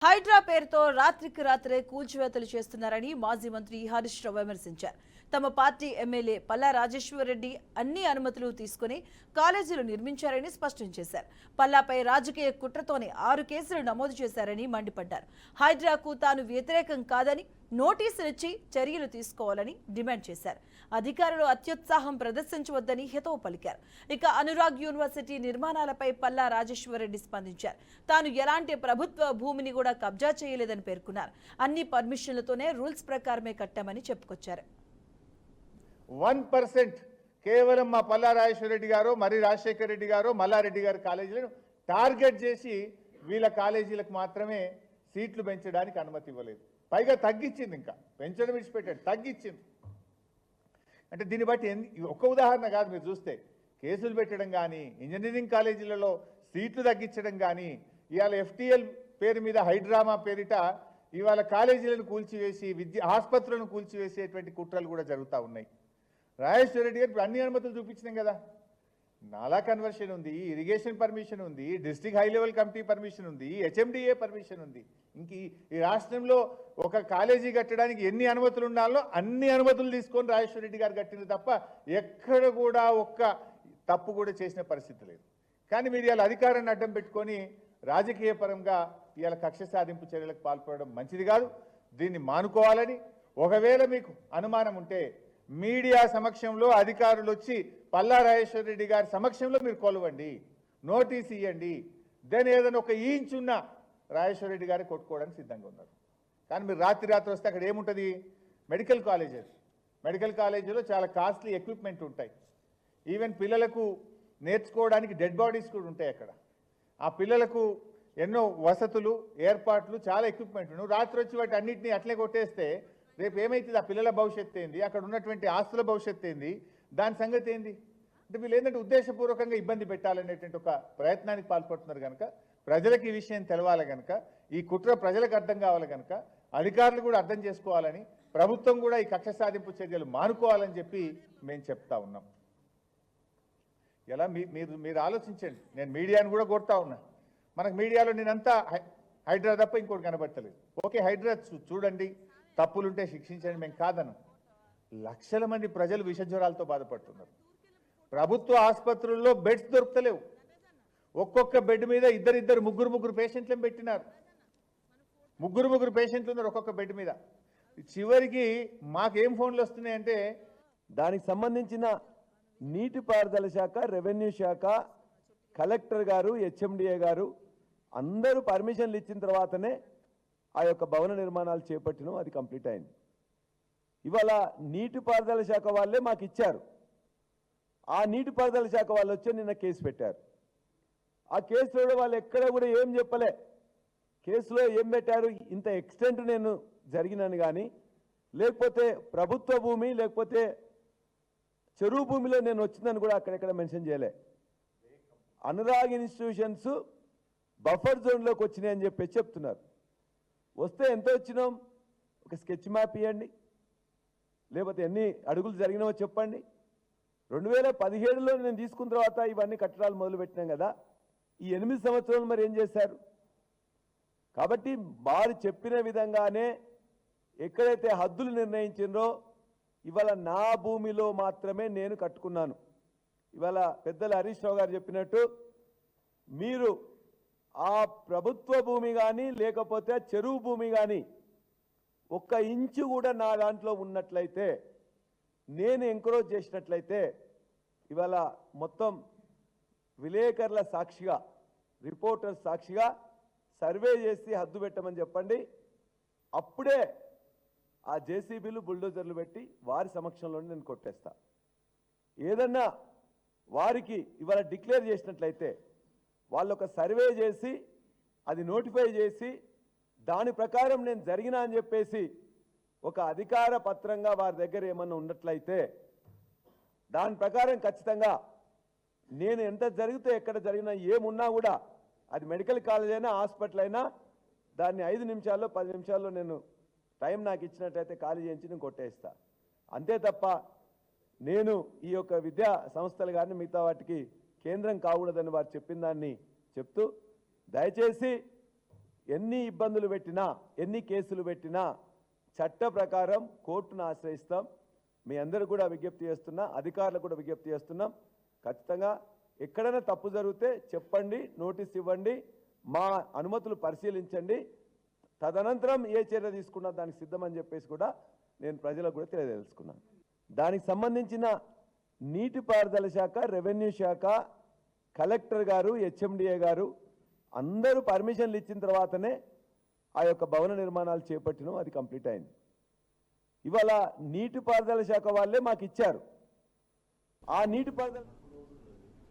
హైడ్రా పేరుతో రాత్రికి రాత్రే కూల్చివేతలు చేస్తున్నారని మాజీ మంత్రి హరీష్ రావు విమర్శించారు. తమ పార్టీ ఎమ్మెల్యే పల్లా రాజేశ్వరరెడ్డి అన్ని అనుమతులు తీసుకుని కాలేజీలు నిర్మించారని స్పష్టం చేశారు. పల్లాపై రాజకీయ కుట్రతోనే 6 కేసులు నమోదు చేశారని మండిపడ్డారు. హైడ్రాకు తాను వ్యతిరేకం కాదని నోటీసులిచ్చి చర్యలు తీసుకోవాలని డిమాండ్ చేశారు. అధికారులు అత్యుత్సాహం ప్రదర్శించవద్దని హితవు పలికారు. ఇక అనురాగ్ యూనివర్సిటీ నిర్మాణాలపై పల్లా రాజేశ్వరరెడ్డి స్పందించారు. తాను ఎలాంటి ప్రభుత్వ భూమిని కూడా కబ్జా చేయలేదని పేర్కొన్నారు. అన్ని పర్మిషన్లతోనే రూల్స్ ప్రకారమే కట్టామని చెప్పుకొచ్చారు. 1% కేవలం మా పల్లా రాజేశ్వరరెడ్డి గారు, మరి రాజశేఖర రెడ్డి గారు, మల్లారెడ్డి గారి కాలేజీలను టార్గెట్ చేసి వీళ్ళ కాలేజీలకు మాత్రమే సీట్లు పెంచడానికి అనుమతి ఇవ్వలేదు. పైగా తగ్గించింది, ఇంకా పెంచడం విడిచిపెట్టాడు, తగ్గించింది. అంటే దీన్ని బట్టి ఒక్క ఉదాహరణ కాదు, మీరు చూస్తే కేసులు పెట్టడం కానీ, ఇంజనీరింగ్ కాలేజీలలో సీట్లు తగ్గించడం కానీ, ఇవాళ FTL పేరు మీద హైడ్రామా పేరిట ఇవాళ కాలేజీలను కూల్చివేసి ఆసుపత్రులను కూల్చివేసేటువంటి కుట్రలు కూడా జరుగుతూ ఉన్నాయి. రాజేశ్వర రెడ్డి గారు అన్ని అనుమతులు చూపించినాం కదా. నాలా కన్వర్షన్ ఉంది, ఇరిగేషన్ పర్మిషన్ ఉంది, district high level committee permission ఉంది, HMDA పర్మిషన్ ఉంది. ఇంక ఈ రాష్ట్రంలో ఒక కాలేజీ కట్టడానికి ఎన్ని అనుమతులు ఉండాలో అన్ని అనుమతులు తీసుకొని రాజేశ్వర రెడ్డి గారు కట్టింది తప్ప ఎక్కడ కూడా ఒక్క తప్పు కూడా చేసిన పరిస్థితి లేదు. కానీ మీరు ఇవాళ అధికారాన్ని అడ్డం పెట్టుకొని రాజకీయ పరంగా ఇవాళ కక్ష సాధింపు చర్యలకు పాల్పడడం మంచిది కాదు. దీన్ని మానుకోవాలని, ఒకవేళ మీకు అనుమానం ఉంటే మీడియా సమక్షంలో అధికారులు వచ్చి పల్లా రాజేశ్వర రెడ్డి గారి సమక్షంలో మీరు కొలవండి, నోటీస్ ఇవ్వండి. దాని ఏదైనా ఒక ఇంచ్ ఉన్న రాజేశ్వర రెడ్డి గారు కొట్టుకోవడానికి సిద్ధంగా ఉన్నారు. కానీ మీరు రాత్రి వస్తే అక్కడ ఏముంటుంది? మెడికల్ కాలేజెస్, మెడికల్ కాలేజీలో చాలా కాస్ట్లీ ఎక్విప్మెంట్ ఉంటాయి. ఈవెన్ పిల్లలకు నేర్చుకోవడానికి డెడ్ బాడీస్ కూడా ఉంటాయి అక్కడ. ఆ పిల్లలకు ఎన్నో వసతులు, ఏర్పాట్లు, చాలా ఎక్విప్మెంట్. నువ్వు రాత్రి వచ్చి వాటి అన్నింటినీ అట్లే కొట్టేస్తే రేపు ఏమైతుంది? ఆ పిల్లల భవిష్యత్తు ఏంది? అక్కడ ఉన్నటువంటి ఆస్తుల భవిష్యత్తు ఏంది? దాని సంగతి ఏంది? అంటే వీళ్ళు ఏంటంటే ఉద్దేశపూర్వకంగా ఇబ్బంది పెట్టాలనేటువంటి ఒక ప్రయత్నానికి పాల్పడుతున్నారు కనుక, ప్రజలకు ఈ విషయం తెలవాలి కనుక, ఈ కుట్ర ప్రజలకు అర్థం కావాలి కనుక, అధికారులు కూడా అర్థం చేసుకోవాలని, ప్రభుత్వం కూడా ఈ కక్ష సాధింపు చర్యలు మానుకోవాలని చెప్పి మేము చెప్తా ఉన్నాం. ఎలా మీరు ఆలోచించండి. నేను మీడియాను కూడా కొడతా ఉన్నా. మనకు మీడియాలో నేనంతా హైడ్రా తప్ప ఇంకోటి కనబడతలేదు. ఓకే, హైడ్రా చూడండి, తప్పులుంటే శిక్షించండి, మేము కాదను. లక్షల మంది ప్రజలు విషజ్వరాలతో బాధపడుతున్నారు. ప్రభుత్వ ఆసుపత్రుల్లో బెడ్స్ దొరుకుతలేవు. ఒక్కొక్క బెడ్ మీద ఇద్దరు ముగ్గురు పేషెంట్లను పెట్టినారు. ముగ్గురు పేషెంట్లు ఉన్నారు ఒక్కొక్క బెడ్ మీద. చివరికి మాకేం ఫోన్లు వస్తున్నాయంటే దానికి సంబంధించిన నీటిపారుదల శాఖ, రెవెన్యూ శాఖ, కలెక్టర్ గారు, HMDA గారు అందరూ పర్మిషన్లు ఇచ్చిన తర్వాతనే ఆ యొక్క భవన నిర్మాణాలు చేపట్టినాం. అది కంప్లీట్ అయింది. ఇవాళ నీటిపారుదల శాఖ వాళ్ళే మాకు ఇచ్చారు. ఆ నీటిపారుదల శాఖ వాళ్ళు వచ్చి నిన్న కేసు పెట్టారు. ఆ కేసులో వాళ్ళు ఎక్కడ కూడా ఏం చెప్పలే. కేసులో ఏం పెట్టారు? ఇంత ఎక్స్టెంట్ నేను జరిగినాను కానీ, లేకపోతే ప్రభుత్వ భూమి, లేకపోతే చెరువు భూమిలో నేను వచ్చిందని కూడా అక్కడెక్కడ మెన్షన్ చేయలే. అనురాగ్ ఇన్స్టిట్యూషన్స్ బఫర్ జోన్లోకి వచ్చినాయి అని చెప్పి చెప్తున్నారు. వస్తే ఎంత వచ్చినాం? ఒక స్కెచ్ మ్యాప్ ఇవ్వండి, లేకపోతే ఎన్ని అడుగులు జరిగినావో చెప్పండి. 2017లో నేను తీసుకున్న తర్వాత ఇవన్నీ కట్టడాలు మొదలుపెట్టినాం కదా. ఈ 8 సంవత్సరాలు మరి ఏం చేశారు? కాబట్టి వారు చెప్పిన విధంగానే ఎక్కడైతే హద్దులు నిర్ణయించిందో ఇవాళ నా భూమిలో మాత్రమే నేను కట్టుకున్నాను. ఇవాళ పెద్దలు హరీష్ రావు గారు చెప్పినట్టు మీరు ఆ ప్రభుత్వ భూమి కానీ, లేకపోతే చెరువు భూమి కానీ 1 ఇంచు కూడా నా దాంట్లో ఉన్నట్లయితే, నేను ఎంకరేజ్ చేసినట్లయితే, ఇవాళ మొత్తం విలేకరుల సాక్షిగా, రిపోర్టర్స్ సాక్షిగా సర్వే చేసి హద్దు పెట్టమని చెప్పండి. అప్పుడే ఆ JCBలు, బుల్డోజర్లు పెట్టి వారి సమక్షంలోనే నేను కొట్టేస్తా. ఏదన్నా వారికి ఇవాళ డిక్లేర్ చేసినట్లయితే వాళ్ళు ఒక సర్వే చేసి అది నోటిఫై చేసి దాని ప్రకారం నేను జరిగినా అని చెప్పేసి ఒక అధికార పత్రంగా వారి దగ్గర ఏమన్నా ఉన్నట్లయితే దాని ప్రకారం ఖచ్చితంగా నేను ఎంత జరిగితే, ఎక్కడ జరిగినా, ఏమున్నా కూడా, అది మెడికల్ కాలేజ్ అయినా, హాస్పిటల్ అయినా, దాన్ని 5 నిమిషాల్లో 10 నిమిషాల్లో నేను టైం నాకు ఇచ్చినట్టయితే ఖాళీ చేయించి నేను కొట్టేస్తా. అంతే తప్ప నేను ఈ యొక్క విద్యా సంస్థలు కానీ మిగతా వాటికి కేంద్రం కాకూడదని వారు చెప్పిన దాన్ని చెప్తూ, దయచేసి ఎన్ని ఇబ్బందులు పెట్టినా ఎన్ని కేసులు పెట్టినా చట్ట ప్రకారం కోర్టును ఆశ్రయిస్తాం. మీ అందరూ కూడా విజ్ఞప్తి చేస్తున్నా, అధికారులకు కూడా విజ్ఞప్తి చేస్తున్నాం. ఖచ్చితంగా ఎక్కడైనా తప్పు జరిగితే చెప్పండి, నోటీస్ ఇవ్వండి, మా అనుమతులు పరిశీలించండి, తదనంతరం ఏ చర్య తీసుకున్నా దానికి సిద్ధమని చెప్పేసి కూడా నేను ప్రజలకు కూడా తెలియదలుచుకున్నాను. దానికి సంబంధించిన నీటిపారుదల శాఖ, రెవెన్యూ శాఖ, కలెక్టర్ గారు, హెచ్ఎండిఏ గారు అందరూ పర్మిషన్లు ఇచ్చిన తర్వాతనే ఆ యొక్క భవన నిర్మాణాలు చేపట్టినాం. అది కంప్లీట్ అయింది. ఇవాళ నీటిపారుదల శాఖ వాళ్ళే మాకు ఇచ్చారు. ఆ నీటిపారుదల